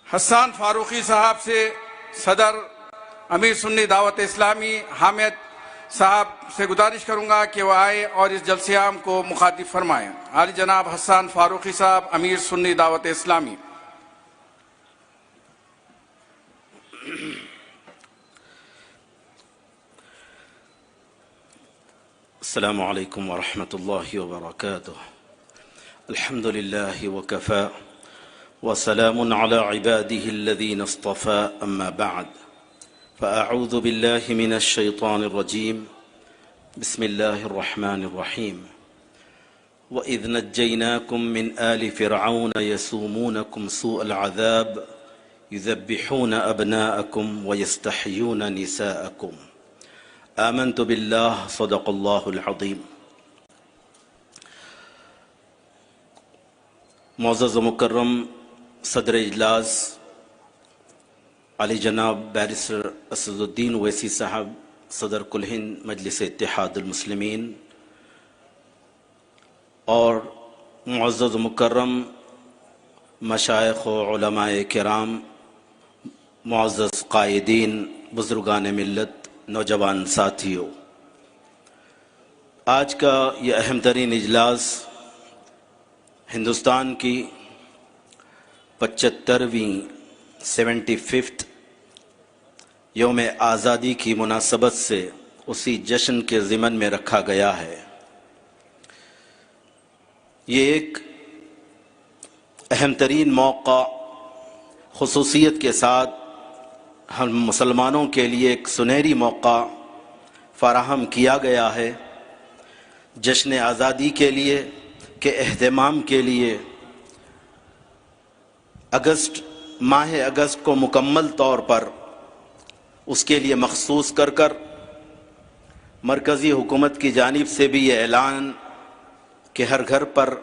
حسان فاروقی صاحب سے صدر امیر سنی دعوت اسلامی حامد صاحب سے گزارش کروں گا کہ وہ آئے اور اس جلسے عام کو مخاطب فرمائیں۔ عالی جناب حسان فاروقی صاحب، امیر سنی دعوت اسلامی۔ السلام علیکم ورحمۃ اللہ وبرکاتہ۔ الحمد للہ وکفى وسلام علی عباده الذین اصطفى، اما بعد فاعوذ باللہ من الشیطان الرجیم، بسم اللہ الرحمن الرحیم۔ وَإِذْ نَجَّيْنَاكُمْ مِنْ آلِ فِرْعَوْنَ يَسُومُونَكُمْ سُوءَ الْعَذَابِ يُذَبِّحُونَ أَبْنَاءَكُمْ وَيَسْتَحْيُونَ نِسَاءَكُمْ۔ آمنت باللہ، صدق اللہ العظیم۔ معزز و مکرم صدر اجلاس علی جناب بیرسٹر اسد الدین اویسی صاحب، صدر کل ہند مجلس اتحاد المسلمین، اور معزز و مکرم مشائخ و علماء کرام، معزز قائدین، بزرگان ملت، نوجوان ساتھیوں، آج کا یہ اہم ترین اجلاس ہندوستان کی 75ویں 75th یوم آزادی کی مناسبت سے اسی جشن کے ضمن میں رکھا گیا ہے۔ یہ ایک اہم ترین موقع خصوصیت کے ساتھ ہم مسلمانوں کے لیے ایک سنہری موقع فراہم کیا گیا ہے، جشن آزادی کے لیے کے اہتمام کے لیے۔ ماہ اگست کو مکمل طور پر اس کے لیے مخصوص کر مرکزی حکومت کی جانب سے بھی یہ اعلان کہ ہر گھر پر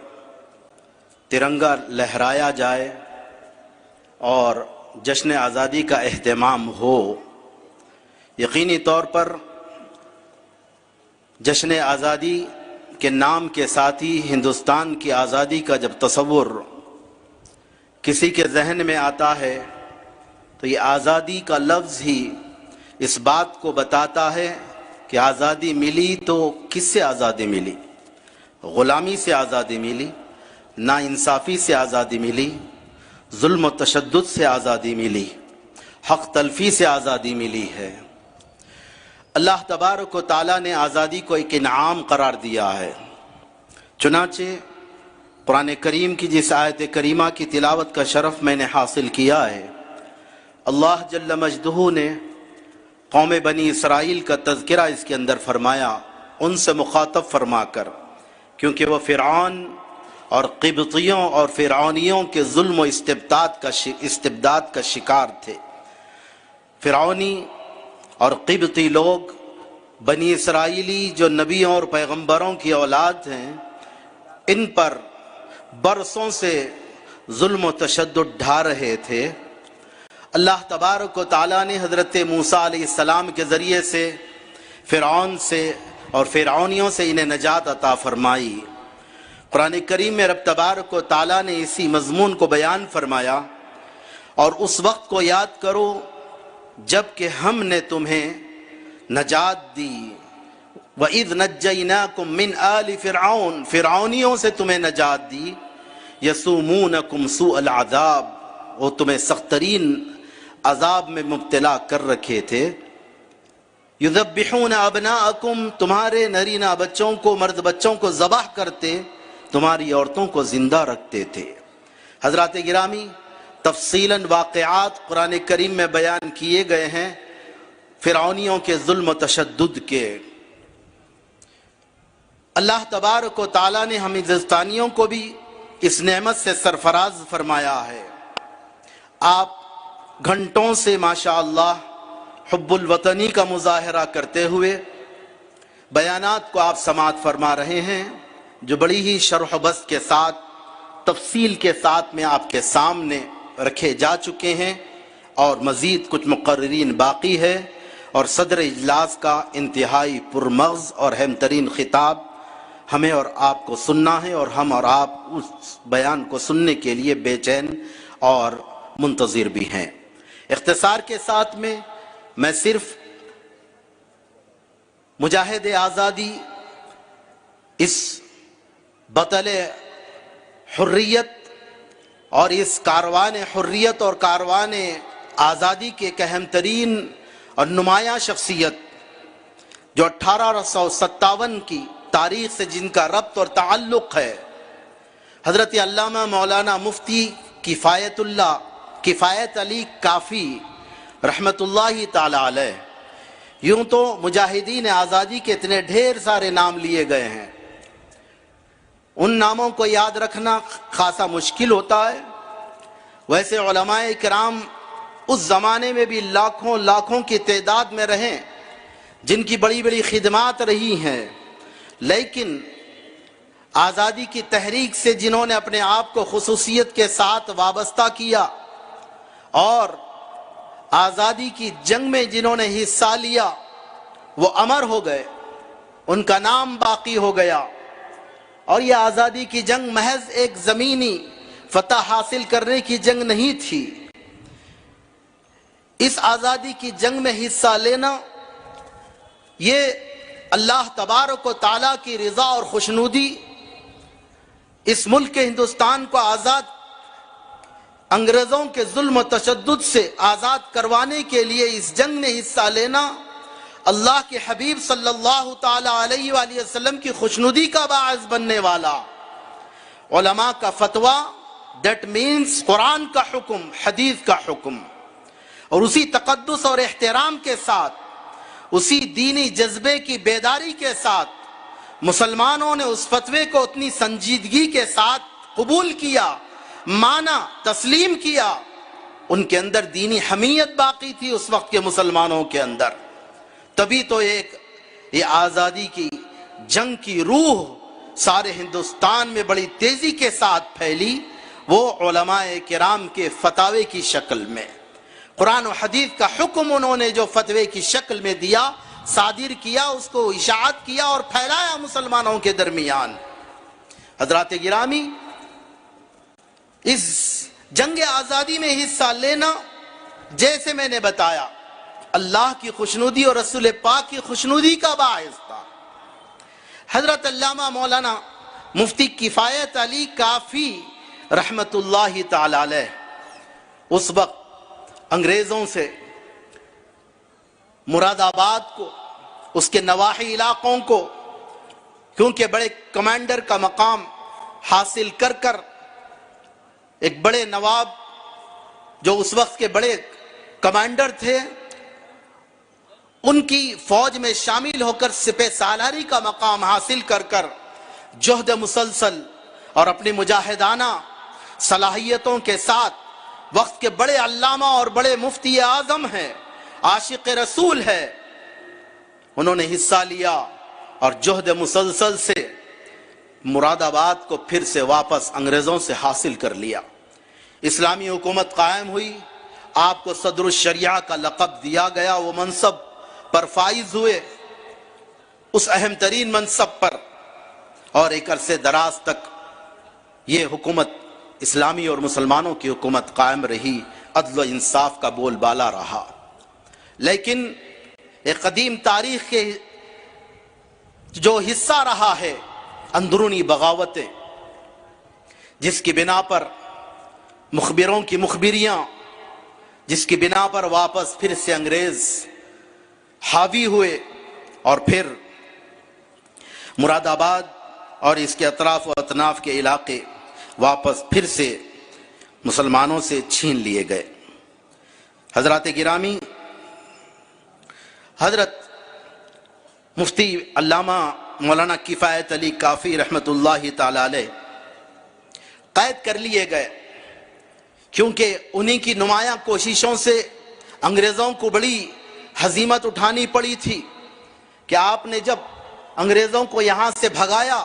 ترنگا لہرایا جائے اور جشن آزادی کا اہتمام ہو۔ یقینی طور پر جشن آزادی کے نام کے ساتھ ہی ہندوستان کی آزادی کا جب تصور کسی کے ذہن میں آتا ہے تو یہ آزادی کا لفظ ہی اس بات کو بتاتا ہے کہ آزادی ملی تو کس سے آزادی ملی؟ غلامی سے آزادی ملی، ناانصافی سے آزادی ملی، ظلم و تشدد سے آزادی ملی، حق تلفی سے آزادی ملی ہے۔ اللہ تبارک و تعالیٰ نے آزادی کو ایک انعام قرار دیا ہے۔ چنانچہ قرآن کریم کی جس آیت کریمہ کی تلاوت کا شرف میں نے حاصل کیا ہے، اللہ جل مجدہ نے قوم بنی اسرائیل کا تذکرہ اس کے اندر فرمایا، ان سے مخاطب فرما کر، کیونکہ وہ فرعون اور قبطیوں اور فرعونیوں کے ظلم و استبداد کا شکار تھے۔ فرعونی اور قبطی لوگ بنی اسرائیلی جو نبیوں اور پیغمبروں کی اولاد ہیں، ان پر برسوں سے ظلم و تشدد ڈھا رہے تھے۔ اللہ تبارک و تعالیٰ نے حضرت موسیٰ علیہ السلام کے ذریعے سے فرعون سے اور فرعونیوں سے انہیں نجات عطا فرمائی۔ قرآن کریم میں رب تبارک و تعالیٰ نے اسی مضمون کو بیان فرمایا، اور اس وقت کو یاد کرو جب کہ ہم نے تمہیں نجات دی۔ وَإِذْ نَجَّيْنَاكُمْ مِنْ آلِ فِرْعَوْنَ، فرعونیوں سے تمہیں نجات دی۔ يَسُومُونَكُمْ سُوءَ الْعَذَابِ، وہ تمہیں سخت ترین عذاب میں مبتلا کر رکھے تھے۔ يُذَبِّحُونَ أَبْنَاءَكُمْ، تمہارے نرینہ بچوں کو، مرد بچوں کو ذبح کرتے، تمہاری عورتوں کو زندہ رکھتے تھے۔ حضرات گرامی، تفصیلاً واقعات قرآن کریم میں بیان کیے گئے ہیں فرعونیوں کے ظلم و تشدد کے۔ اللہ تبارک و تعالیٰ نے ہم ہندوستانیوں کو بھی اس نعمت سے سرفراز فرمایا ہے۔ آپ گھنٹوں سے ماشاءاللہ حب الوطنی کا مظاہرہ کرتے ہوئے بیانات کو آپ سماعت فرما رہے ہیں، جو بڑی ہی شرح و بسط کے ساتھ، تفصیل کے ساتھ میں آپ کے سامنے رکھے جا چکے ہیں، اور مزید کچھ مقررین باقی ہے، اور صدر اجلاس کا انتہائی پرمغز اور اہم ترین خطاب ہمیں اور آپ کو سننا ہے، اور ہم اور آپ اس بیان کو سننے کے لیے بے چین اور منتظر بھی ہیں۔ اختصار کے ساتھ میں صرف مجاہد آزادی، اس بطل حریت اور اس کاروان حریت اور کاروان آزادی کے ایک اہم ترین اور نمایاں شخصیت جو 1857 کی تاریخ سے جن کا ربط اور تعلق ہے، حضرت علامہ مولانا مفتی کفایت علی کافی رحمت اللہ تعالی علیہ۔ یوں تو مجاہدین آزادی کے اتنے ڈھیر سارے نام لیے گئے ہیں، ان ناموں کو یاد رکھنا خاصا مشکل ہوتا ہے۔ ویسے علماء کرام اس زمانے میں بھی لاکھوں کی تعداد میں رہیں، جن کی بڑی بڑی خدمات رہی ہیں، لیکن آزادی کی تحریک سے جنہوں نے اپنے آپ کو خصوصیت کے ساتھ وابستہ کیا اور آزادی کی جنگ میں جنہوں نے حصہ لیا، وہ امر ہو گئے، ان کا نام باقی ہو گیا۔ اور یہ آزادی کی جنگ محض ایک زمینی فتح حاصل کرنے کی جنگ نہیں تھی۔ اس آزادی کی جنگ میں حصہ لینا یہ اللہ تبارک و تعالیٰ کی رضا اور خوشنودی، اس ملک کے ہندوستان کو آزاد انگریزوں کے ظلم و تشدد سے آزاد کروانے کے لیے اس جنگ میں حصہ لینا اللہ کے حبیب صلی اللہ تعالی علیہ وآلہ وسلم کی خوشنودی کا باعث بننے والا۔ علماء کا فتویٰ دیٹ مینز قرآن کا حکم، حدیث کا حکم، اور اسی تقدس اور احترام کے ساتھ، اسی دینی جذبے کی بیداری کے ساتھ مسلمانوں نے اس فتوے کو اتنی سنجیدگی کے ساتھ قبول کیا، مانا، تسلیم کیا۔ ان کے اندر دینی حمیت باقی تھی اس وقت کے مسلمانوں کے اندر، تبھی تو یہ آزادی کی جنگ کی روح سارے ہندوستان میں بڑی تیزی کے ساتھ پھیلی، وہ علماء کرام کے فتاوے کی شکل میں۔ قرآن و حدیث کا حکم انہوں نے جو فتوے کی شکل میں دیا، صادر کیا، اس کو اشاعت کیا اور پھیلایا مسلمانوں کے درمیان۔ حضرات گرامی، اس جنگ آزادی میں حصہ لینا جیسے میں نے بتایا اللہ کی خوشنودی اور رسول پاک کی خوشنودی کا باعث تھا۔ حضرت علامہ مولانا مفتی کفایت علی کافی رحمت اللہ تعالی علیہ اس وقت انگریزوں سے مراد آباد کو، اس کے نواحی علاقوں کو، کیونکہ بڑے کمانڈر کا مقام حاصل کر ایک بڑے نواب جو اس وقت کے بڑے کمانڈر تھے، ان کی فوج میں شامل ہو کر سپہ سالاری کا مقام حاصل کر جہد مسلسل اور اپنی مجاہدانہ صلاحیتوں کے ساتھ وقت کے بڑے علامہ اور بڑے مفتی اعظم ہیں، عاشق رسول ہے، انہوں نے حصہ لیا اور جہد مسلسل سے مراد آباد کو پھر سے واپس انگریزوں سے حاصل کر لیا۔ اسلامی حکومت قائم ہوئی، آپ کو صدر الشریعہ کا لقب دیا گیا، وہ منصب پر فائز ہوئے، اس اہم ترین منصب پر، اور ایک عرصے دراز تک یہ حکومت اسلامی اور مسلمانوں کی حکومت قائم رہی، عدل و انصاف کا بول بالا رہا۔ لیکن ایک قدیم تاریخ کے جو حصہ رہا ہے اندرونی بغاوتیں، جس کی بنا پر مخبروں کی مخبریاں، جس کی بنا پر واپس پھر سے انگریز حاوی ہوئے اور پھر مراد آباد اور اس کے اطراف و اطناف کے علاقے واپس پھر سے مسلمانوں سے چھین لیے گئے۔ حضرات گرامی، حضرت مفتی علامہ مولانا کفایت علی کافی رحمت اللہ تعالی علیہ قید کر لیے گئے، کیونکہ انہی کی نمایاں کوششوں سے انگریزوں کو بڑی ہزیمت اٹھانی پڑی تھی کہ آپ نے جب انگریزوں کو یہاں سے بھگایا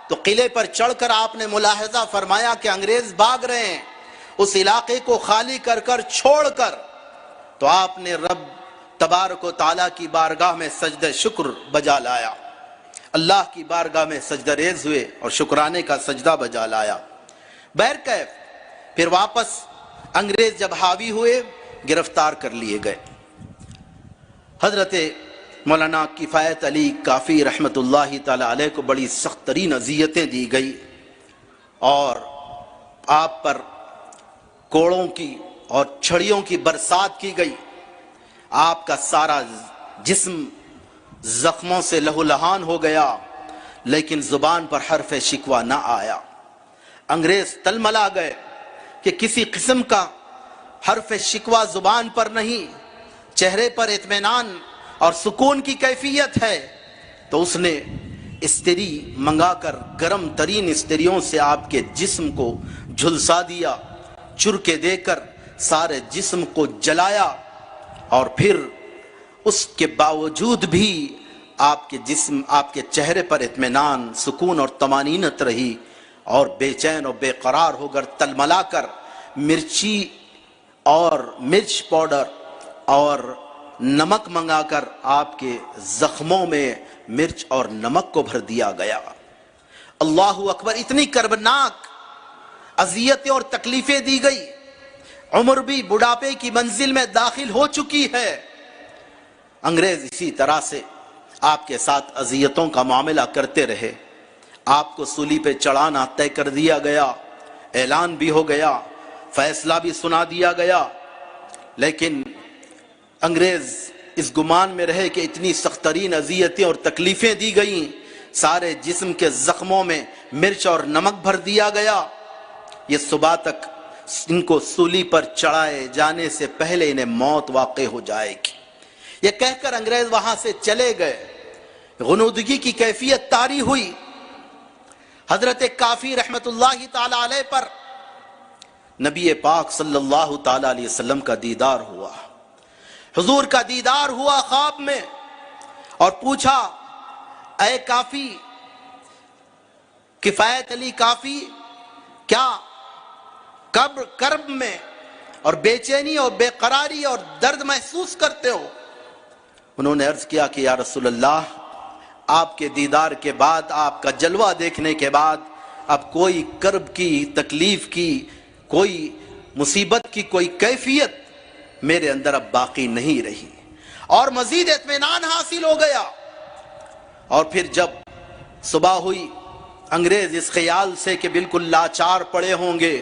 تو قلعے پر چڑھ کر آپ نے ملاحظہ فرمایا کہ انگریز بھاگ رہے ہیں، اس علاقے کو خالی کر چھوڑ کر، تو آپ نے رب تبارک و تعالیٰ کی بارگاہ میں سجدہ شکر بجا لایا، اللہ کی بارگاہ میں سجدہ ریز ہوئے اور شکرانے کا سجدہ بجا لایا۔ بہرکیف پھر واپس انگریز جب حاوی ہوئے گرفتار کر لیے گئے. حضرت مولانا کفایت علی کافی رحمت اللہ تعالی علیہ کو بڑی سخت ترین اذیتیں دی گئی اور آپ پر کوڑوں کی اور چھڑیوں کی برسات کی گئی. آپ کا سارا جسم زخموں سے لہو لہان ہو گیا لیکن زبان پر حرف شکوہ نہ آیا. انگریز تلملا گئے کہ کسی قسم کا حرف شکوہ زبان پر نہیں، چہرے پر اطمینان اور سکون کی کیفیت ہے. تو اس نے استری منگا کر گرم ترین استریوں سے آپ کے جسم کو جھلسا دیا، چرکے دے کر سارے جسم کو جلایا اور پھر اس کے باوجود بھی آپ کے جسم، آپ کے چہرے پر اطمینان، سکون اور طمانینت رہی اور بے چین اور بے قرار ہو کر تلملا کر مرچی اور مرچ پاؤڈر اور نمک منگا کر آپ کے زخموں میں مرچ اور نمک کو بھر دیا گیا. اللہ اکبر! اتنی کربناک اذیتیں اور تکلیفیں دی گئی. عمر بھی بڑھاپے کی منزل میں داخل ہو چکی ہے. انگریز اسی طرح سے آپ کے ساتھ اذیتوں کا معاملہ کرتے رہے. آپ کو سولی پہ چڑھانا طے کر دیا گیا، اعلان بھی ہو گیا، فیصلہ بھی سنا دیا گیا. لیکن انگریز اس گمان میں رہے کہ اتنی سخت ترین اذیتیں اور تکلیفیں دی گئیں، سارے جسم کے زخموں میں مرچ اور نمک بھر دیا گیا، یہ صبح تک ان کو سولی پر چڑھائے جانے سے پہلے انہیں موت واقع ہو جائے گی. یہ کہہ کر انگریز وہاں سے چلے گئے. غنودگی کی کیفیت طاری ہوئی. حضرت کافی رحمت اللہ تعالی علیہ پر نبی پاک صلی اللہ تعالی علیہ وسلم کا دیدار ہوا. حضور کا دیدار ہوا خواب میں اور پوچھا، اے کافی، کفایت علی کافی، کیا کرب میں اور بے چینی اور بے قراری اور درد محسوس کرتے ہو؟ انہوں نے عرض کیا کہ یا رسول اللہ، آپ کے دیدار کے بعد، آپ کا جلوہ دیکھنے کے بعد اب کوئی کرب کی، تکلیف کی، کوئی مصیبت کی کوئی کیفیت میرے اندر اب باقی نہیں رہی اور مزید اطمینان حاصل ہو گیا. اور پھر جب صبح ہوئی، انگریز اس خیال سے کہ بالکل لاچار پڑے ہوں گے،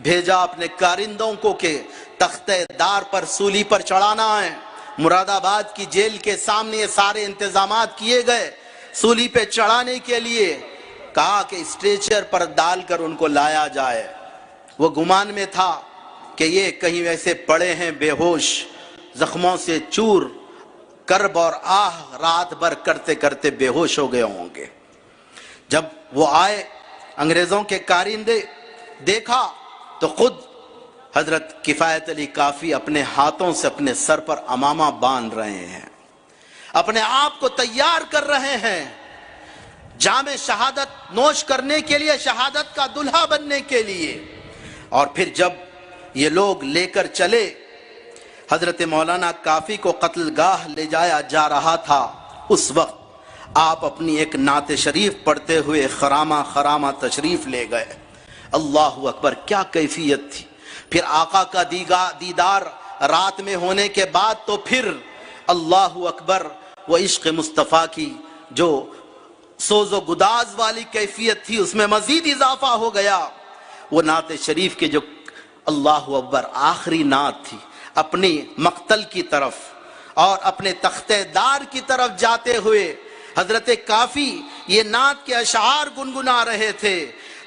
بھیجا اپنے کارندوں کو کہ تختہ دار پر سولی پر چڑھانا ہے. مراد آباد کی جیل کے سامنے یہ سارے انتظامات کیے گئے. سولی پہ چڑھانے کے لیے کہا کہ اسٹریچر پر ڈال کر ان کو لایا جائے. وہ گمان میں تھا کہ یہ کہیں ویسے پڑے ہیں بے ہوش، زخموں سے چور، کرب اور آہ رات بھر کرتے کرتے بے ہوش ہو گئے ہوں گے. جب وہ آئے انگریزوں کے کارندے، دیکھا تو خود حضرت کفایت علی کافی اپنے ہاتھوں سے اپنے سر پر امامہ باندھ رہے ہیں، اپنے آپ کو تیار کر رہے ہیں جام شہادت نوش کرنے کے لیے، شہادت کا دلہا بننے کے لیے. اور پھر جب یہ لوگ لے کر چلے، حضرت مولانا کافی کو قتل گاہ لے جایا جا رہا تھا، اس وقت آپ اپنی ایک نعت شریف پڑھتے ہوئے خرامہ خرامہ تشریف لے گئے. اللہ اکبر! کیا کیفیت تھی. پھر آقا کا دیدار رات میں ہونے کے بعد تو پھر اللہ اکبر، وہ عشق مصطفیٰ کی جو سوز و گداز والی کیفیت تھی اس میں مزید اضافہ ہو گیا. وہ نعت شریف کے جو اللہ اکبر آخری نعت تھی، اپنی مقتل کی طرف اور اپنے تختہ دار کی طرف جاتے ہوئے حضرت کافی یہ نعت کے اشعار گنگنا رہے تھے.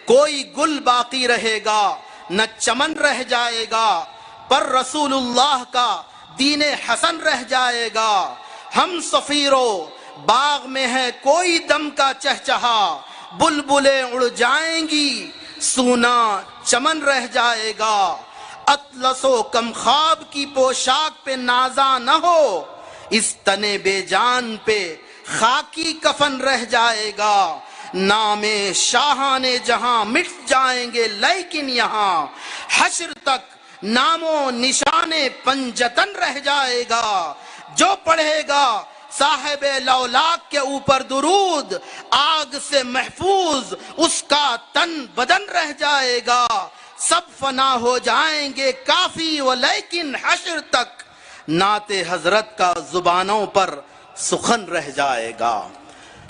کوئی گل باقی رہے گا نہ چمن رہ جائے گا، پر رسول اللہ کا دین حسن رہ جائے گا. ہم سفیرو باغ میں ہے کوئی دم کا چہچہا، بلبلیں اڑ جائیں گی سونا چمن رہ جائے گا. اطلس و کم خواب کی پوشاک پہ نازا نہ ہو، اس تنے بے جان پہ خاکی کفن رہ جائے گا. نام شاہان جہاں مٹ جائیں گے لیکن یہاں حشر تک نام و نشان پنجتن رہ جائے گا. جو پڑھے گا صاحب لولاک کے اوپر درود، آگ سے محفوظ اس کا تن بدن رہ جائے گا. سب فنا ہو جائیں گے کافی، ولیکن حشر تک نعت حضرت کا زبانوں پر سخن رہ جائے گا۔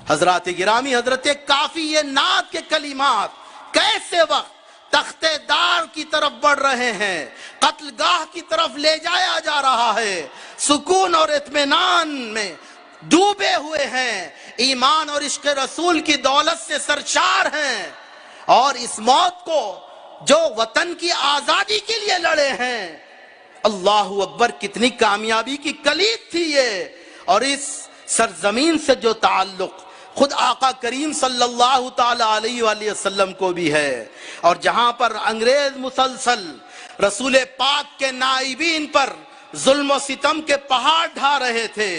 حضرات گرامی، حضرت کافی یہ نعت کے کلمات کیسے وقت تخت دار کی طرف بڑھ رہے ہیں، قتل گاہ کی طرف لے جایا جا رہا ہے، سکون اور اطمینان میں ڈوبے ہوئے ہیں، ایمان اور عشق رسول کی دولت سے سرشار ہیں، اور اس موت کو جو وطن کی آزادی کے لیے لڑے ہیں، اللہ اکبر، کتنی کامیابی کی کلید تھی یہ۔ اور اس سرزمین سے جو تعلق خود آقا کریم صلی اللہ تعالی علیہ وآلہ وسلم کو بھی ہے، اور جہاں پر انگریز مسلسل رسول پاک کے نائبین پر ظلم و ستم کے پہاڑ ڈھا رہے تھے،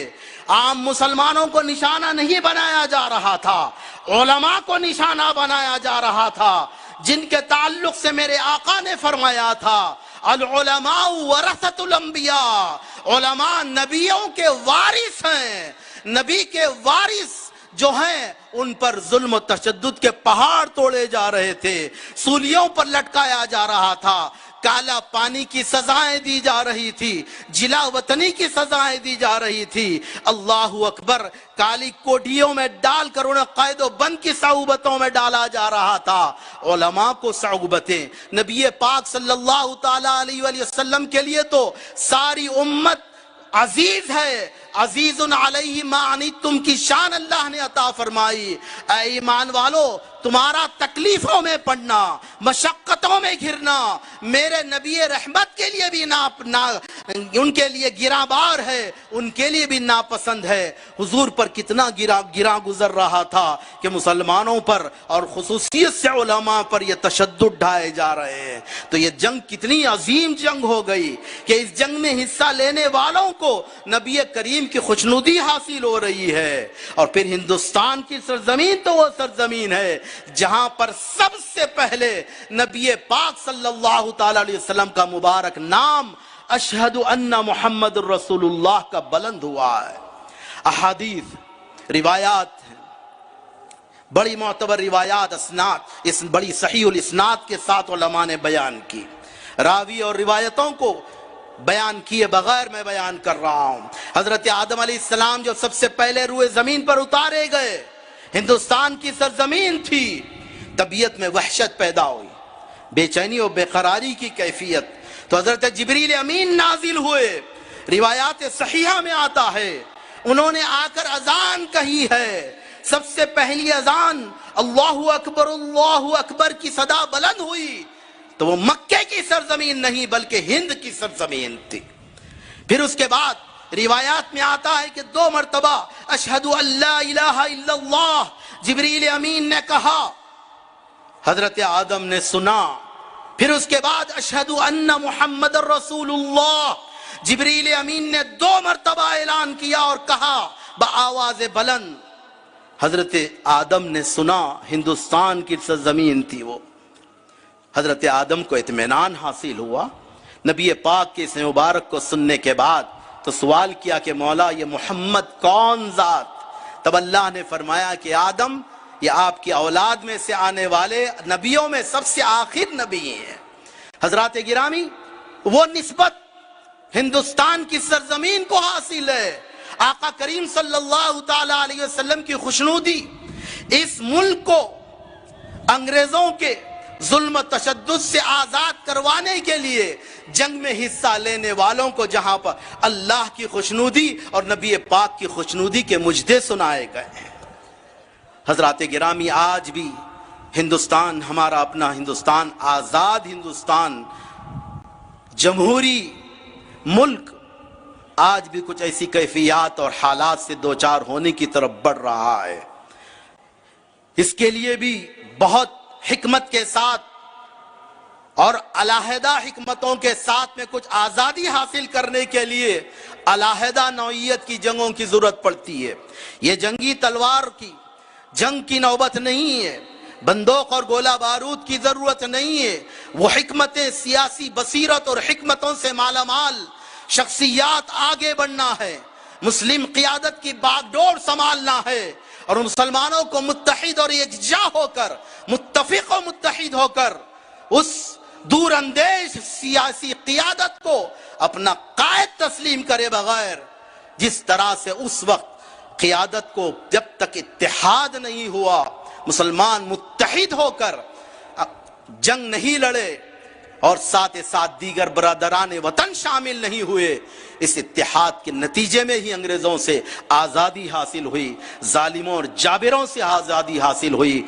عام مسلمانوں کو نشانہ نہیں بنایا جا رہا تھا، علماء کو نشانہ بنایا جا رہا تھا، جن کے تعلق سے میرے آقا نے فرمایا تھا العلماء ورثۃ الانبیاء، علماء نبیوں کے وارث ہیں، نبی کے وارث جو ہیں ان پر ظلم و تشدد کے پہاڑ توڑے جا رہے تھے، سولیوں پر لٹکایا جا رہا تھا، کالا پانی کی سزائیں دی جا رہی تھی، جلا وطنی کی سزائیں دی جا رہی تھی، اللہ اکبر، کالی کوٹھیوں میں ڈال کر انہیں قید و بند کی صعوبتوں میں ڈالا جا رہا تھا۔ علماء کو صعوبتیں، نبی پاک صلی اللہ تعالی علیہ وآلہ وسلم کے لیے تو ساری امت عزیز ہے، عزیز علیہ ما عنتم کی شان اللہ نے عطا فرمائی۔ اے ایمان والو، تمہارا تکلیفوں میں پڑنا، مشقتوں میں گھرنا میرے نبی رحمت کے لیے بھی ان کے لیے گراں بار ہے، ان کے لیے بھی ناپسند ہے۔ حضور پر کتنا گراں گزر رہا تھا کہ مسلمانوں پر اور خصوصیت سے علماء پر یہ تشدد ڈھائے جا رہے ہیں۔ تو یہ جنگ کتنی عظیم جنگ ہو گئی کہ اس جنگ میں حصہ لینے والوں کو نبی کریم کی خوشنودی حاصل ہو رہی ہے۔ اور پھر ہندوستان کی سرزمین تو وہ سرزمین ہے جہاں پر سب سے پہلے نبی پاک صلی اللہ تعالی علیہ وسلم کا مبارک نام اشہد ان محمد الرسول اللہ کا بلند ہوا ہے۔ احادیث، روایات، بڑی معتبر روایات، اسناد، اس بڑی صحیح الاسناد کے ساتھ علماء نے بیان کی۔ راوی اور روایتوں کو بیان کیے بغیر میں بیان کر رہا ہوں۔ حضرت آدم علیہ السلام جو سب سے پہلے روئے زمین پر اتارے گئے، ہندوستان کی سرزمین تھی، طبیعت میں وحشت پیدا ہوئی، بے چینی اور بے قراری کی کیفیت، تو حضرت جبریل امین نازل ہوئے۔ روایات صحیحہ میں آتا ہے انہوں نے آ کر اذان کہی ہے، سب سے پہلی اذان اللہ اکبر کی صدا بلند ہوئی تو وہ مکے کی سرزمین نہیں بلکہ ہند کی سرزمین تھی۔ پھر اس کے بعد روایات میں آتا ہے کہ 2 مرتبہ اشہد ان لا الہ الا اللہ جبریل امین نے کہا، حضرت آدم نے سنا۔ پھر اس کے بعد اشہد ان محمد الرسول اللہ جبریل امین نے 2 مرتبہ اعلان کیا اور کہا بآواز بلند۔ حضرت آدم نے سنا، ہندوستان کی سرزمین تھی وہ۔ حضرت آدم کو اطمینان حاصل ہوا، نبی پاک کے اس مبارک کو سننے کے بعد تو سوال کیا کہ مولا یہ محمد کون ذات؟ تب اللہ نے فرمایا کہ آدم یہ آپ کی اولاد میں سے آنے والے نبیوں میں سب سے آخر نبی ہیں۔ حضرات گرامی، وہ نسبت ہندوستان کی سرزمین کو حاصل ہے، آقا کریم صلی اللہ تعالی علیہ وسلم کی خوشنودی اس ملک کو انگریزوں کے ظلم و تشدد سے آزاد کروانے کے لیے جنگ میں حصہ لینے والوں کو جہاں پر اللہ کی خوشنودی اور نبی پاک کی خوشنودی کے مجدے سنائے گئے ہیں۔ حضرات گرامی، آج بھی ہندوستان، ہمارا اپنا ہندوستان، آزاد ہندوستان، جمہوری ملک، آج بھی کچھ ایسی کیفیات اور حالات سے دوچار ہونے کی طرف بڑھ رہا ہے۔ اس کے لیے بھی بہت حکمت کے ساتھ اور علیحدہ حکمتوں کے ساتھ میں کچھ آزادی حاصل کرنے کے لیے علیحدہ نوعیت کی جنگوں کی ضرورت پڑتی ہے۔ یہ جنگی تلوار کی جنگ کی نوبت نہیں ہے، بندوق اور گولہ بارود کی ضرورت نہیں ہے، وہ حکمتیں، سیاسی بصیرت اور حکمتوں سے مالا مال شخصیات آگے بڑھنا ہے، مسلم قیادت کی باغ ڈور سنبھالنا ہے، اور مسلمانوں کو متحد اور یکجا ہو کر، متفق و متحد ہو کر اس دور اندیش سیاسی قیادت کو اپنا قائد تسلیم کرے بغیر، جس طرح سے اس وقت قیادت کو جب تک اتحاد نہیں ہوا، مسلمان متحد ہو کر جنگ نہیں لڑے اور ساتھ دیگر برادران وطن شامل نہیں ہوئے، اس اتحاد کے نتیجے میں ہی انگریزوں سے آزادی حاصل ہوئی، ظالموں اور جابروں سے آزادی حاصل ہوئی۔